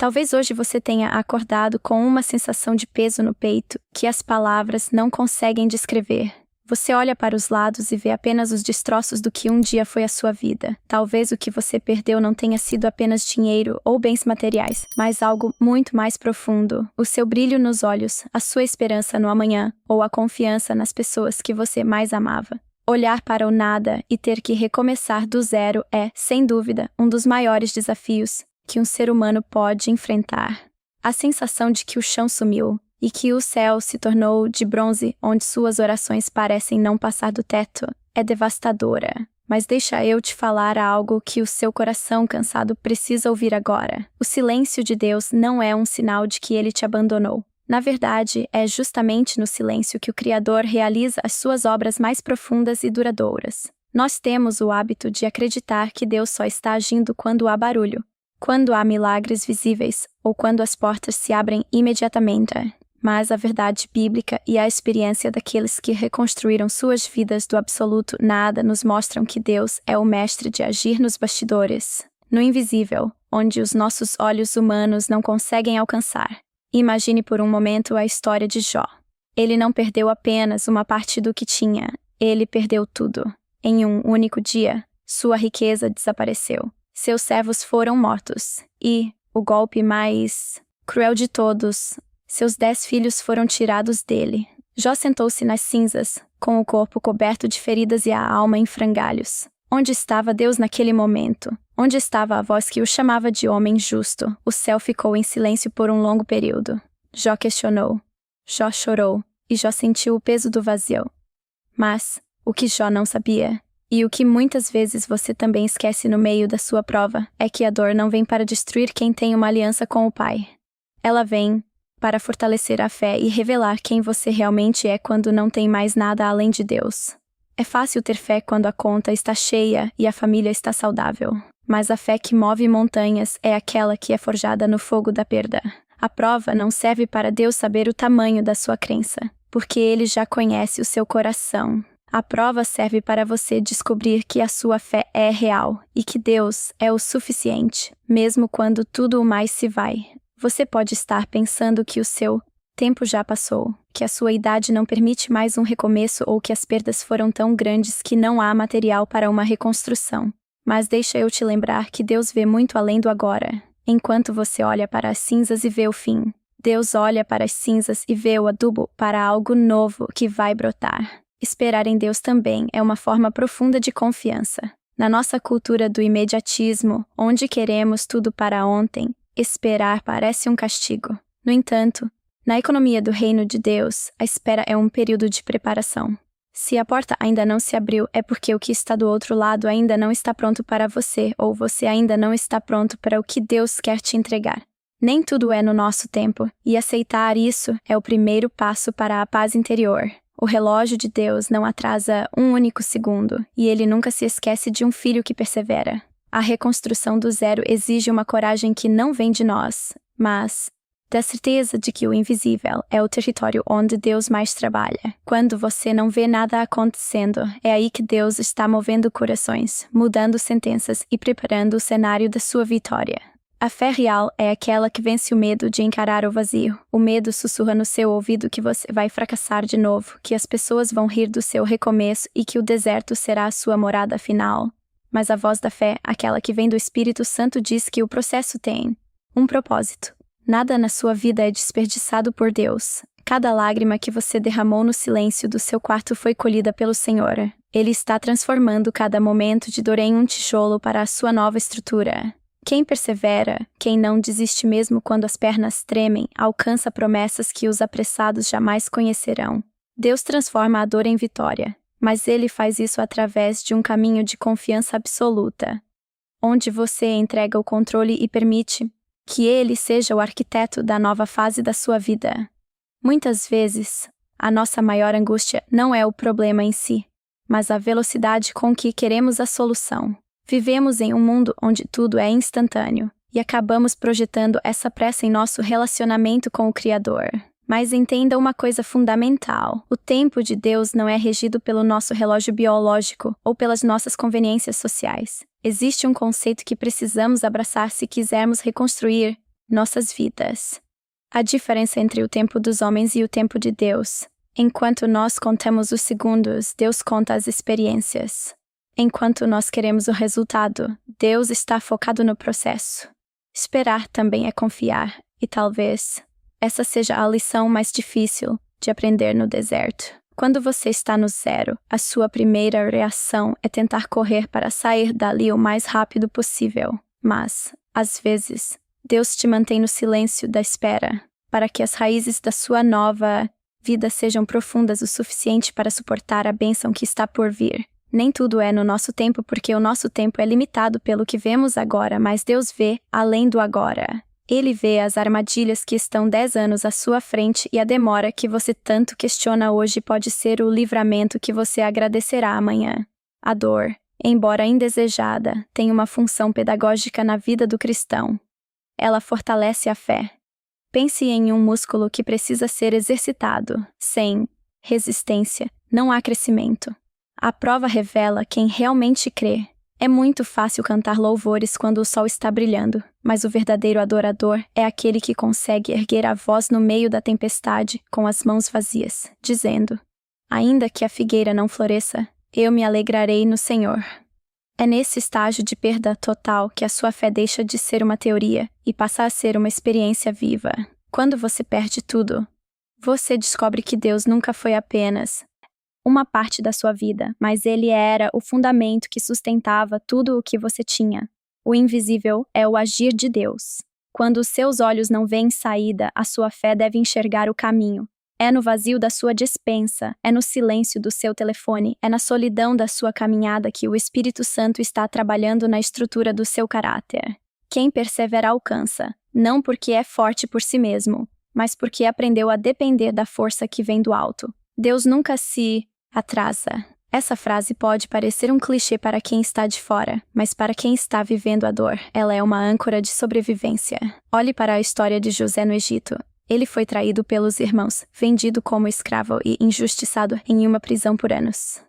Talvez hoje você tenha acordado com uma sensação de peso no peito que as palavras não conseguem descrever. Você olha para os lados e vê apenas os destroços do que um dia foi a sua vida. Talvez o que você perdeu não tenha sido apenas dinheiro ou bens materiais, mas algo muito mais profundo. O seu brilho nos olhos, a sua esperança no amanhã ou a confiança nas pessoas que você mais amava. Olhar para o nada e ter que recomeçar do zero é, sem dúvida, um dos maiores desafios que um ser humano pode enfrentar. A sensação de que o chão sumiu e que o céu se tornou de bronze, onde suas orações parecem não passar do teto, é devastadora. Mas deixa eu te falar algo que o seu coração cansado precisa ouvir agora. O silêncio de Deus não é um sinal de que ele te abandonou. Na verdade, é justamente no silêncio que o Criador realiza as suas obras mais profundas e duradouras. Nós temos o hábito de acreditar que Deus só está agindo quando há barulho, quando há milagres visíveis ou quando as portas se abrem imediatamente. Mas a verdade bíblica e a experiência daqueles que reconstruíram suas vidas do absoluto nada nos mostram que Deus é o mestre de agir nos bastidores, no invisível, onde os nossos olhos humanos não conseguem alcançar. Imagine por um momento a história de Jó. Ele não perdeu apenas uma parte do que tinha, ele perdeu tudo. Em um único dia, sua riqueza desapareceu. Seus servos foram mortos, e, o golpe mais cruel de todos, seus 10 filhos foram tirados dele. Jó sentou-se nas cinzas, com o corpo coberto de feridas e a alma em frangalhos. Onde estava Deus naquele momento? Onde estava a voz que o chamava de homem justo? O céu ficou em silêncio por um longo período. Jó questionou. Jó chorou, e Jó sentiu o peso do vazio. Mas, o que Jó não sabia, e o que muitas vezes você também esquece no meio da sua prova, é que a dor não vem para destruir quem tem uma aliança com o Pai. Ela vem para fortalecer a fé e revelar quem você realmente é quando não tem mais nada além de Deus. É fácil ter fé quando a conta está cheia e a família está saudável. Mas a fé que move montanhas é aquela que é forjada no fogo da perda. A prova não serve para Deus saber o tamanho da sua crença, porque Ele já conhece o seu coração. A prova serve para você descobrir que a sua fé é real e que Deus é o suficiente, mesmo quando tudo o mais se vai. Você pode estar pensando que o seu tempo já passou, que a sua idade não permite mais um recomeço ou que as perdas foram tão grandes que não há material para uma reconstrução. Mas deixa eu te lembrar que Deus vê muito além do agora. Enquanto você olha para as cinzas e vê o fim, Deus olha para as cinzas e vê o adubo para algo novo que vai brotar. Esperar em Deus também é uma forma profunda de confiança. Na nossa cultura do imediatismo, onde queremos tudo para ontem, esperar parece um castigo. No entanto, na economia do reino de Deus, a espera é um período de preparação. Se a porta ainda não se abriu, é porque o que está do outro lado ainda não está pronto para você, ou você ainda não está pronto para o que Deus quer te entregar. Nem tudo é no nosso tempo, e aceitar isso é o primeiro passo para a paz interior. O relógio de Deus não atrasa um único segundo, e ele nunca se esquece de um filho que persevera. A reconstrução do zero exige uma coragem que não vem de nós, mas da certeza de que o invisível é o território onde Deus mais trabalha. Quando você não vê nada acontecendo, é aí que Deus está movendo corações, mudando sentenças e preparando o cenário da sua vitória. A fé real é aquela que vence o medo de encarar o vazio. O medo sussurra no seu ouvido que você vai fracassar de novo, que as pessoas vão rir do seu recomeço e que o deserto será a sua morada final. Mas a voz da fé, aquela que vem do Espírito Santo, diz que o processo tem um propósito. Nada na sua vida é desperdiçado por Deus. Cada lágrima que você derramou no silêncio do seu quarto foi colhida pelo Senhor. Ele está transformando cada momento de dor em um tijolo para a sua nova estrutura. Quem persevera, quem não desiste mesmo quando as pernas tremem, alcança promessas que os apressados jamais conhecerão. Deus transforma a dor em vitória, mas Ele faz isso através de um caminho de confiança absoluta, onde você entrega o controle e permite que Ele seja o arquiteto da nova fase da sua vida. Muitas vezes, a nossa maior angústia não é o problema em si, mas a velocidade com que queremos a solução. Vivemos em um mundo onde tudo é instantâneo, e acabamos projetando essa pressa em nosso relacionamento com o Criador. Mas entenda uma coisa fundamental: o tempo de Deus não é regido pelo nosso relógio biológico ou pelas nossas conveniências sociais. Existe um conceito que precisamos abraçar se quisermos reconstruir. nossas vidas. A diferença entre o tempo dos homens e o tempo de Deus. Enquanto nós contamos os segundos, Deus conta as experiências. Enquanto nós queremos o resultado, Deus está focado no processo. Esperar também é confiar, e talvez essa seja a lição mais difícil de aprender no deserto. Quando você está no zero, a sua primeira reação é tentar correr para sair dali o mais rápido possível. Mas, às vezes, Deus te mantém no silêncio da espera, para que as raízes da sua nova vida sejam profundas o suficiente para suportar a bênção que está por vir. Nem tudo é no nosso tempo, porque o nosso tempo é limitado pelo que vemos agora, mas Deus vê além do agora. Ele vê as armadilhas que estão 10 anos à sua frente e a demora que você tanto questiona hoje pode ser o livramento que você agradecerá amanhã. A dor, embora indesejada, tem uma função pedagógica na vida do cristão. Ela fortalece a fé. Pense em um músculo que precisa ser exercitado. Sem resistência, não há crescimento. A prova revela quem realmente crê. É muito fácil cantar louvores quando o sol está brilhando, mas o verdadeiro adorador é aquele que consegue erguer a voz no meio da tempestade com as mãos vazias, dizendo: ainda que a figueira não floresça, eu me alegrarei no Senhor. É nesse estágio de perda total que a sua fé deixa de ser uma teoria e passa a ser uma experiência viva. Quando você perde tudo, você descobre que Deus nunca foi apenas uma parte da sua vida, mas Ele era o fundamento que sustentava tudo o que você tinha. O invisível é o agir de Deus. Quando os seus olhos não veem saída, a sua fé deve enxergar o caminho. É no vazio da sua despensa, é no silêncio do seu telefone, é na solidão da sua caminhada que o Espírito Santo está trabalhando na estrutura do seu caráter. Quem persevera alcança, não porque é forte por si mesmo, mas porque aprendeu a depender da força que vem do alto. Deus nunca se atrasa. Essa frase pode parecer um clichê para quem está de fora, mas para quem está vivendo a dor, ela é uma âncora de sobrevivência. Olhe para a história de José no Egito. Ele foi traído pelos irmãos, vendido como escravo e injustiçado em uma prisão por anos.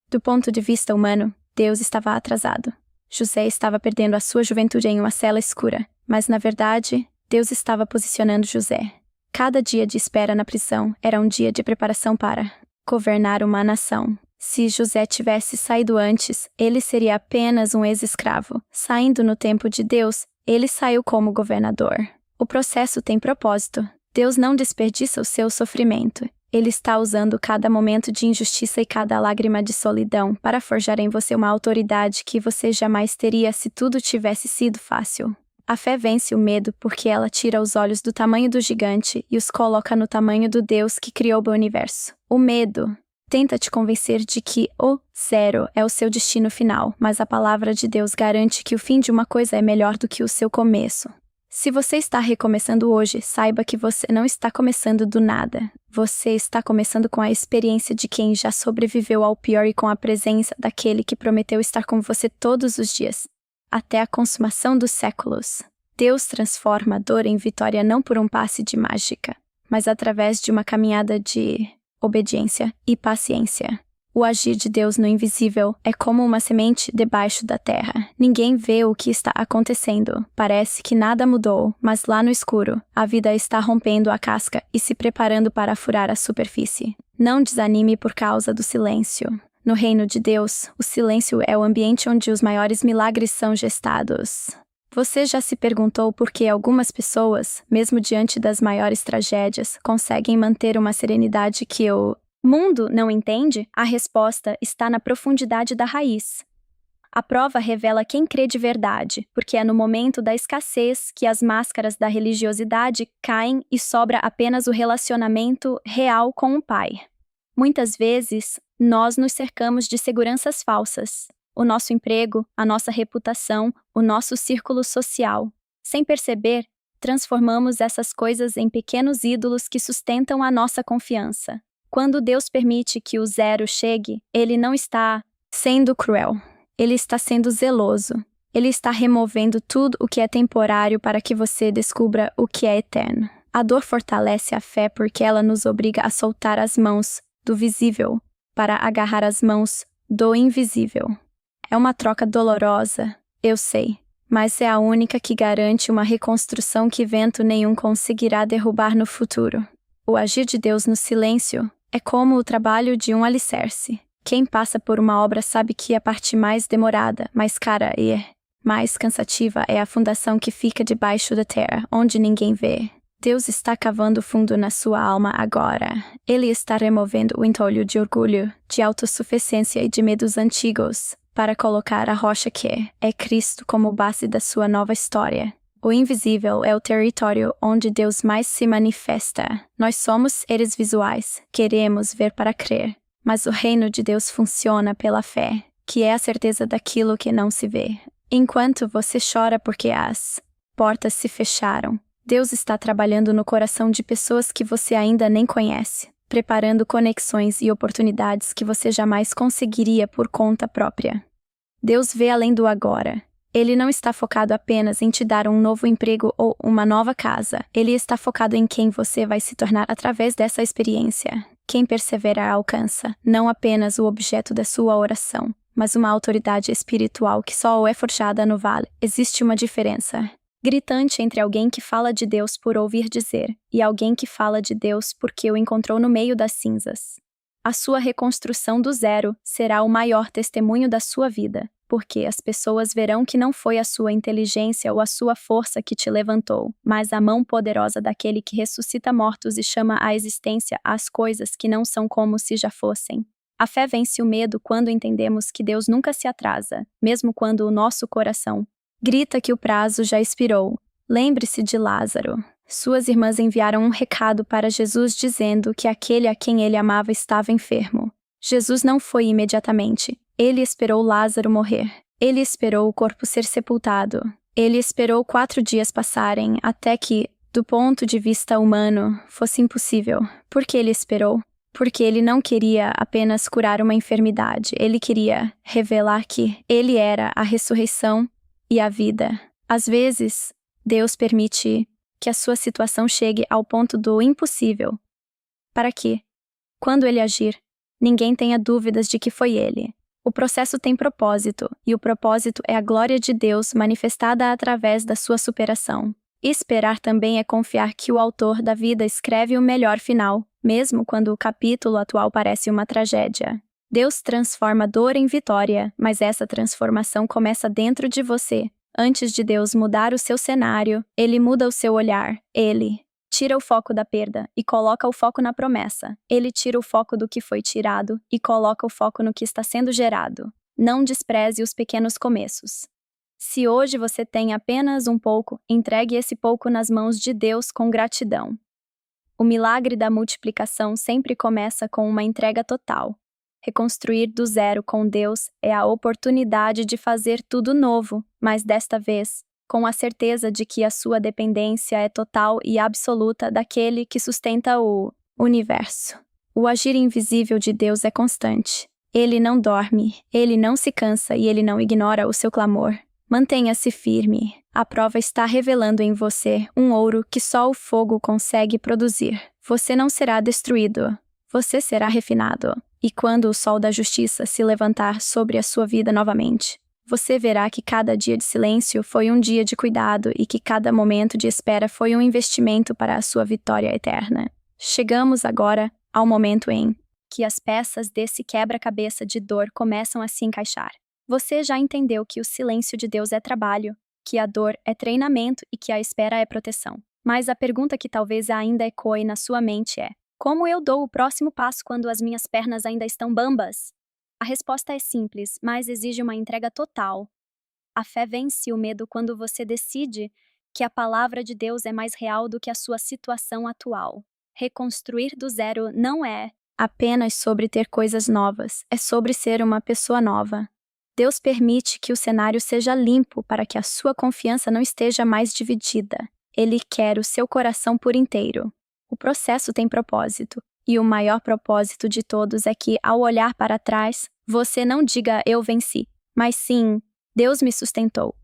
Do ponto de vista humano, Deus estava atrasado. José estava perdendo a sua juventude em uma cela escura, mas na verdade, Deus estava posicionando José. Cada dia de espera na prisão era um dia de preparação para governar uma nação. Se José tivesse saído antes, ele seria apenas um ex-escravo. Saindo no tempo de Deus, ele saiu como governador. O processo tem propósito. Deus não desperdiça o seu sofrimento. Ele está usando cada momento de injustiça e cada lágrima de solidão para forjar em você uma autoridade que você jamais teria se tudo tivesse sido fácil. A fé vence o medo porque ela tira os olhos do tamanho do gigante e os coloca no tamanho do Deus que criou o universo. O medo tenta te convencer de que o zero é o seu destino final, mas a palavra de Deus garante que o fim de uma coisa é melhor do que o seu começo. Se você está recomeçando hoje, saiba que você não está começando do nada. Você está começando com a experiência de quem já sobreviveu ao pior e com a presença daquele que prometeu estar com você todos os dias, até a consumação dos séculos. Deus transforma a dor em vitória não por um passe de mágica, mas através de uma caminhada de obediência e paciência. O agir de Deus no invisível é como uma semente debaixo da terra. Ninguém vê o que está acontecendo. Parece que nada mudou, mas lá no escuro, a vida está rompendo a casca e se preparando para furar a superfície. Não desanime por causa do silêncio. No reino de Deus, o silêncio é o ambiente onde os maiores milagres são gestados. Você já se perguntou por que algumas pessoas, mesmo diante das maiores tragédias, conseguem manter uma serenidade que o mundo não entende? A resposta está na profundidade da raiz. A prova revela quem crê de verdade, porque é no momento da escassez que as máscaras da religiosidade caem e sobra apenas o relacionamento real com o Pai. Muitas vezes, nós nos cercamos de seguranças falsas. O nosso emprego, a nossa reputação, o nosso círculo social. Sem perceber, transformamos essas coisas em pequenos ídolos que sustentam a nossa confiança. Quando Deus permite que o zero chegue, Ele não está sendo cruel. Ele está sendo zeloso. Ele está removendo tudo o que é temporário para que você descubra o que é eterno. A dor fortalece a fé porque ela nos obriga a soltar as mãos do visível para agarrar as mãos do invisível. É uma troca dolorosa, eu sei, mas é a única que garante uma reconstrução que vento nenhum conseguirá derrubar no futuro. O agir de Deus no silêncio é como o trabalho de um alicerce. Quem passa por uma obra sabe que a parte mais demorada, mais cara e mais cansativa é a fundação que fica debaixo da terra, onde ninguém vê. Deus está cavando fundo na sua alma agora. Ele está removendo o entulho de orgulho, de autossuficiência e de medos antigos, para colocar a rocha que é Cristo como base da sua nova história. O invisível é o território onde Deus mais se manifesta. Nós somos seres visuais, queremos ver para crer, mas o reino de Deus funciona pela fé, que é a certeza daquilo que não se vê. Enquanto você chora porque as portas se fecharam, Deus está trabalhando no coração de pessoas que você ainda nem conhece, preparando conexões e oportunidades que você jamais conseguiria por conta própria. Deus vê além do agora. Ele não está focado apenas em te dar um novo emprego ou uma nova casa. Ele está focado em quem você vai se tornar através dessa experiência. Quem persevera alcança não apenas o objeto da sua oração, mas uma autoridade espiritual que só é forjada no vale. Existe uma diferença gritante entre alguém que fala de Deus por ouvir dizer e alguém que fala de Deus porque o encontrou no meio das cinzas. A sua reconstrução do zero será o maior testemunho da sua vida, porque as pessoas verão que não foi a sua inteligência ou a sua força que te levantou, mas a mão poderosa daquele que ressuscita mortos e chama à existência as coisas que não são como se já fossem. A fé vence o medo quando entendemos que Deus nunca se atrasa, mesmo quando o nosso coração grita que o prazo já expirou. Lembre-se de Lázaro. Suas irmãs enviaram um recado para Jesus dizendo que aquele a quem ele amava estava enfermo. Jesus não foi imediatamente. Ele esperou Lázaro morrer. Ele esperou o corpo ser sepultado. Ele esperou 4 dias passarem até que, do ponto de vista humano, fosse impossível. Por que ele esperou? Porque ele não queria apenas curar uma enfermidade. Ele queria revelar que ele era a ressurreição e a vida. Às vezes, Deus permite que a sua situação chegue ao ponto do impossível, para que, quando ele agir, ninguém tenha dúvidas de que foi ele. O processo tem propósito, e o propósito é a glória de Deus manifestada através da sua superação. Esperar também é confiar que o autor da vida escreve o melhor final, mesmo quando o capítulo atual parece uma tragédia. Deus transforma dor em vitória, mas essa transformação começa dentro de você. Antes de Deus mudar o seu cenário, Ele muda o seu olhar. Ele tira o foco da perda e coloca o foco na promessa. Ele tira o foco do que foi tirado e coloca o foco no que está sendo gerado. Não despreze os pequenos começos. Se hoje você tem apenas um pouco, entregue esse pouco nas mãos de Deus com gratidão. O milagre da multiplicação sempre começa com uma entrega total. Reconstruir do zero com Deus é a oportunidade de fazer tudo novo, mas desta vez, com a certeza de que a sua dependência é total e absoluta daquele que sustenta o universo. O agir invisível de Deus é constante. Ele não dorme, ele não se cansa e ele não ignora o seu clamor. Mantenha-se firme. A prova está revelando em você um ouro que só o fogo consegue produzir. Você não será destruído. Você será refinado. E quando o sol da justiça se levantar sobre a sua vida novamente, você verá que cada dia de silêncio foi um dia de cuidado e que cada momento de espera foi um investimento para a sua vitória eterna. Chegamos agora ao momento em que as peças desse quebra-cabeça de dor começam a se encaixar. Você já entendeu que o silêncio de Deus é trabalho, que a dor é treinamento e que a espera é proteção. Mas a pergunta que talvez ainda ecoe na sua mente é: como eu dou o próximo passo quando as minhas pernas ainda estão bambas? A resposta é simples, mas exige uma entrega total. A fé vence o medo quando você decide que a palavra de Deus é mais real do que a sua situação atual. Reconstruir do zero não é apenas sobre ter coisas novas, é sobre ser uma pessoa nova. Deus permite que o cenário seja limpo para que a sua confiança não esteja mais dividida. Ele quer o seu coração por inteiro. O processo tem propósito, e o maior propósito de todos é que, ao olhar para trás, você não diga "eu venci", mas sim "Deus me sustentou".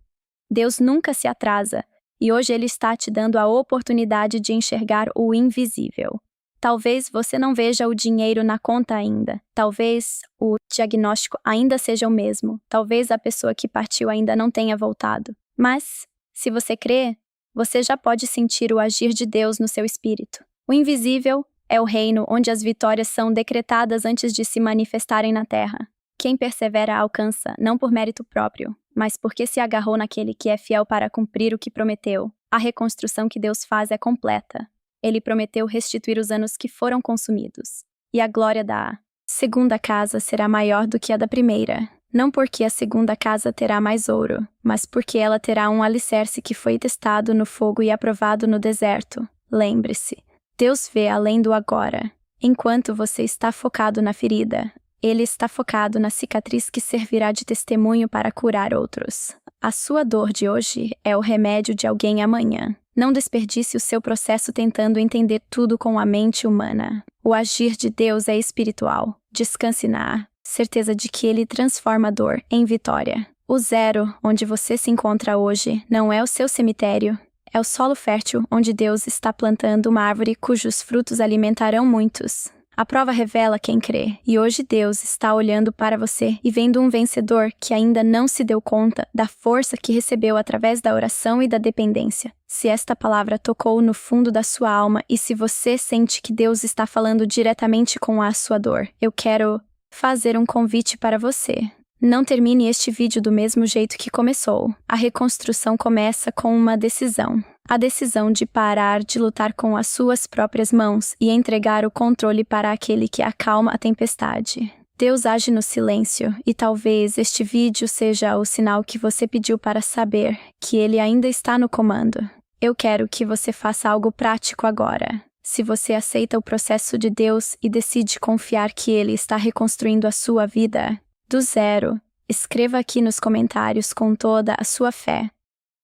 Deus nunca se atrasa, e hoje Ele está te dando a oportunidade de enxergar o invisível. Talvez você não veja o dinheiro na conta ainda, talvez o diagnóstico ainda seja o mesmo, talvez a pessoa que partiu ainda não tenha voltado, Mas, se você crê, você já pode sentir o agir de Deus no seu espírito. O invisível é o reino onde as vitórias são decretadas antes de se manifestarem na terra. Quem persevera alcança, não por mérito próprio, mas porque se agarrou naquele que é fiel para cumprir o que prometeu. A reconstrução que Deus faz é completa. Ele prometeu restituir os anos que foram consumidos. E a glória da segunda casa será maior do que a da primeira. Não porque a segunda casa terá mais ouro, mas porque ela terá um alicerce que foi testado no fogo e aprovado no deserto. Lembre-se, Deus vê além do agora. Enquanto você está focado na ferida, Ele está focado na cicatriz que servirá de testemunho para curar outros. A sua dor de hoje é o remédio de alguém amanhã. Não desperdice o seu processo tentando entender tudo com a mente humana. O agir de Deus é espiritual. Descanse na certeza de que Ele transforma a dor em vitória. O zero, onde você se encontra hoje, não é o seu cemitério. É o solo fértil onde Deus está plantando uma árvore cujos frutos alimentarão muitos. A prova revela quem crê, e hoje Deus está olhando para você e vendo um vencedor que ainda não se deu conta da força que recebeu através da oração e da dependência. Se esta palavra tocou no fundo da sua alma e se você sente que Deus está falando diretamente com a sua dor, eu quero fazer um convite para você. Não termine este vídeo do mesmo jeito que começou. A reconstrução começa com uma decisão. A decisão de parar de lutar com as suas próprias mãos e entregar o controle para aquele que acalma a tempestade. Deus age no silêncio, e talvez este vídeo seja o sinal que você pediu para saber que Ele ainda está no comando. Eu quero que você faça algo prático agora. Se você aceita o processo de Deus e decide confiar que Ele está reconstruindo a sua vida do zero, escreva aqui nos comentários com toda a sua fé: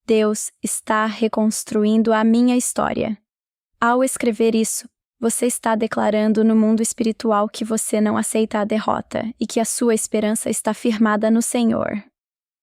Deus está reconstruindo a minha história. Ao escrever isso, você está declarando no mundo espiritual que você não aceita a derrota e que a sua esperança está firmada no Senhor.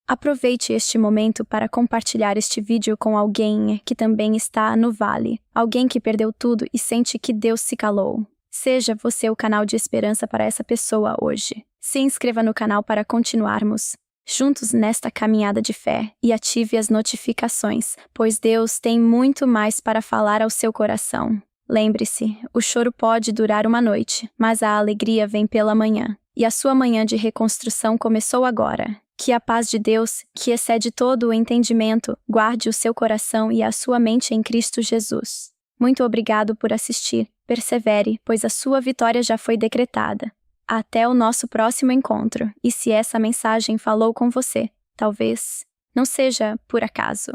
Aproveite este momento para compartilhar este vídeo com alguém que também está no vale, alguém que perdeu tudo e sente que Deus se calou. Seja você o canal de esperança para essa pessoa hoje. Se inscreva no canal para continuarmos juntos nesta caminhada de fé e ative as notificações, pois Deus tem muito mais para falar ao seu coração. Lembre-se, o choro pode durar uma noite, mas a alegria vem pela manhã. E a sua manhã de reconstrução começou agora. Que a paz de Deus, que excede todo o entendimento, guarde o seu coração e a sua mente em Cristo Jesus. Muito obrigado por assistir. Persevere, pois a sua vitória já foi decretada. Até o nosso próximo encontro. E se essa mensagem falou com você, talvez não seja por acaso.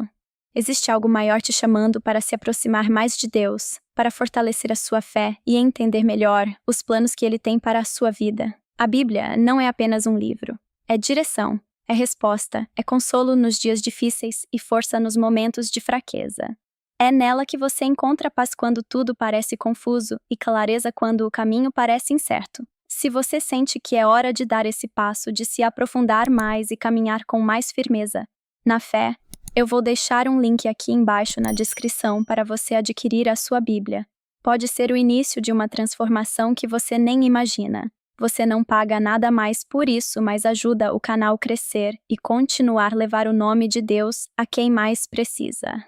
Existe algo maior te chamando para se aproximar mais de Deus, para fortalecer a sua fé e entender melhor os planos que Ele tem para a sua vida. A Bíblia não é apenas um livro. É direção, é resposta, é consolo nos dias difíceis e força nos momentos de fraqueza. É nela que você encontra paz quando tudo parece confuso e clareza quando o caminho parece incerto. Se você sente que é hora de dar esse passo, de se aprofundar mais e caminhar com mais firmeza na fé, eu vou deixar um link aqui embaixo na descrição para você adquirir a sua Bíblia. Pode ser o início de uma transformação que você nem imagina. Você não paga nada mais por isso, mas ajuda o canal a crescer e continuar a levar o nome de Deus a quem mais precisa.